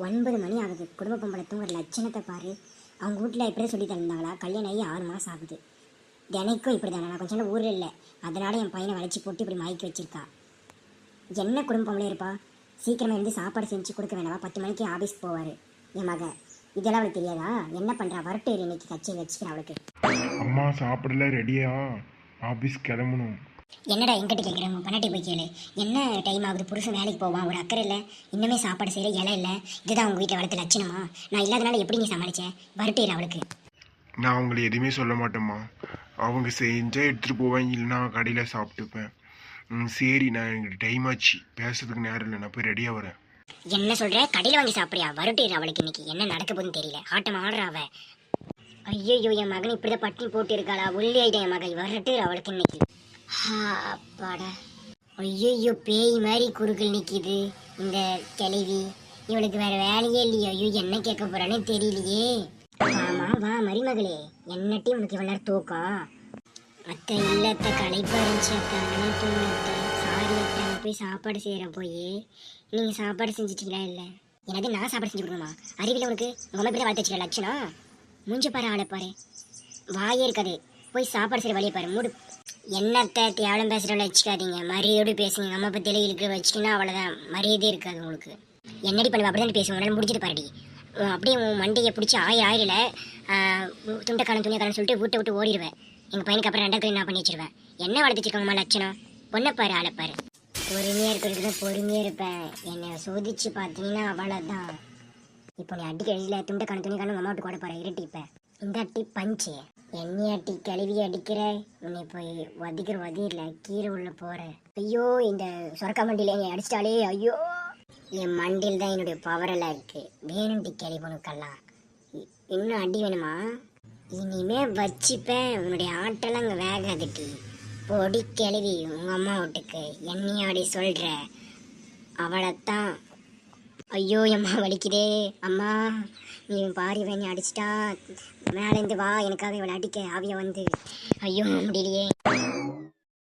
9 மணி ஆகுது. குடும்ப பொம்பளை தூங்குற லட்சணத்தை பாரு. அவங்க வீட்டில் இப்படியே சொல்லி தந்தாங்களா? கல்யாணம் ஆகி 6 மாதம் ஆகுது. தினைக்கும் இப்படி தானே. நான் கொஞ்சம் நாள் ஊரில் இல்லை, அதனால என் பையனை வளைச்சி போட்டு இப்படி மயக்கி வச்சிருக்கா. என்ன குடும்ப பொம்பளை இருப்பா? சீக்கிரமாக இருந்து சாப்பாடு செஞ்சு கொடுக்க வேணாவா? 10 மணிக்கு ஆஃபீஸ் போவார் என் மகன். இதெல்லாம் அவளுக்கு தெரியாதா? என்ன பண்ணுறா? வரட்டு இன்னைக்கு கட்சி வச்சுக்கிறேன் அவளுக்கு. அம்மா சாப்பிடல, ரெடியா? ஆபீஸ் கிளம்பணும். என்னடா எங்கிட்ட கேட்குறேன்? பண்ணாட்டி போய் கேளு. என்ன டைம் ஆகுது? புருஷன் வேலைக்கு போவான், ஒரு அக்கறை இல்லை. இன்னுமே சாப்பாடு செய்கிற இலை இல்லை. இதுதான் உங்கள் வீட்டில் வளர்த்த லட்சணமா? நான் இல்லாதனால எப்படி நீ சமாளிச்சேன்? வரட்டு அவளுக்கு. நான் அவங்களை எதுவுமே சொல்ல மாட்டேம்மா. அவங்க செஞ்சால் எடுத்துகிட்டு போவேன், இல்லைன்னா கடையில் சாப்பிட்டுப்பேன். சரி, நான் எனக்கு டைம் ஆச்சு, பேசுறதுக்கு நேரம் இல்லை, நான் போய் ரெடியாக வரேன். என்ன சொல்ற? கடையில் வாங்கி சாப்பிட்றியா? வரட்டு அவளுக்கு இன்னைக்கு என்ன நடக்க போகுதுன்னு தெரியல. ஆட்டம் ஆடுறா அவ. ஐயோ, என் மகன் இப்படிதான் பட்டினி போட்டு இருக்காளா? ஒல்லி ஆயிட்டேன் என் மகன். வரட்டு அவளுக்கு இன்னைக்கு. அப்பாடா. ஐயோ, பேய் மாதிரி குறுக்கள் நிற்கிது இந்த கிளவி. இவளுக்கு வேற வேலையே இல்லையோ? ஐயோ, என்ன கேட்க போறானே தெரியலையே. ஆமா வா மருமகளே, என்னட்டி உனக்கு இவ்வளோ நேரம் தூக்கம்? அத்தை இல்லத்த, களைப்பா இருந்துச்சு அத்தை, அதெல்லாம் தூங்கத்த. சாரி அத்தை, நான் போய் சாப்பாடு செய்கிறேன். போய் நீங்கள் சாப்பாடு செஞ்சிட்டீங்களா? இல்லை. எனக்கு நான் சாப்பாடு செஞ்சு கொடுக்கணுமா? அறிவில்லை உனக்கு? உங்கள் அம்மா இப்படி வளர்த்து வச்சுக்க லட்சணம். மூஞ்ச பாரு, ஆளை பாரு, வாயே இருக்காது. போய் சாப்பாடு செய்கிற வழியை பாரு, மூடு. என்னத்தை தேவலம் பேசுகிறவளை வச்சுக்காதீங்க, மரியாதையோடு பேசுங்க. அம்மா பற்றியில இழுக்க வச்சுக்கினா அவ்வளோதான், மரியாதையே இருக்காது உங்களுக்கு. என்னடி பண்ணுவா? அப்படி தான் பேசுவோம். உடனே முடிச்சுட்டு பாருடி. அப்படியே உன் மண்டையை பிடிச்சி ஆயிரில் துண்டைக்காலம் துணியக்காரன் சொல்லிட்டு வீட்டை விட்டு ஓடிடுவேன். எங்கள் பையனுக்கு அப்புறம் 2 நான் பண்ணி வச்சிருவேன். என்ன வளர்த்து வச்சிருக்காங்கம்மா லட்சணம்? பொண்ணப்பாரு, ஆளைப்பாரு. பொறுமையாக இருக்கிறதுக்கு தான் பொறுமையாக இருப்பேன். என்னை சோதிச்சு பார்த்தீங்கன்னா அவ்வளோதான். இப்போ நீ அடிக்க அடியில் துண்டைக்கான துணிக்கான அம்மா விட்டு கூட போகிற இருட்டிப்பேன். இந்த அட்டி பஞ்சு என்னை அட்டி கழுவி அடிக்கிற. உன்னை போய் வதிரில் கீழே உள்ள போகிற. ஐயோ, இந்த சொரக்கா மண்டியில் என்னை அடிச்சிட்டாலே. ஐயோ, என் மண்டியில் தான் என்னுடைய பவரெல்லாம் இருக்குது. வேணும் டி கேள்வி உனக்கெல்லாம். இன்னும் அடி வேணுமா? இனிமே வச்சுப்பேன். உன்னுடைய ஆட்டெல்லாம் அங்கே வேகாதுட்டி. பொடி கிளவி உங்கள் அம்மா வீட்டுக்கு என்னையாடி சொல்கிற? அவளைத்தான். ஐயோ, அம்மா வலிக்குதே. அம்மா நீ பாரி வேணி அடிச்சிட்டா. மேலேருந்து வா, எனக்காக இவளை அடிக்க ஆவிய வந்து. ஐயோ முடியலையே.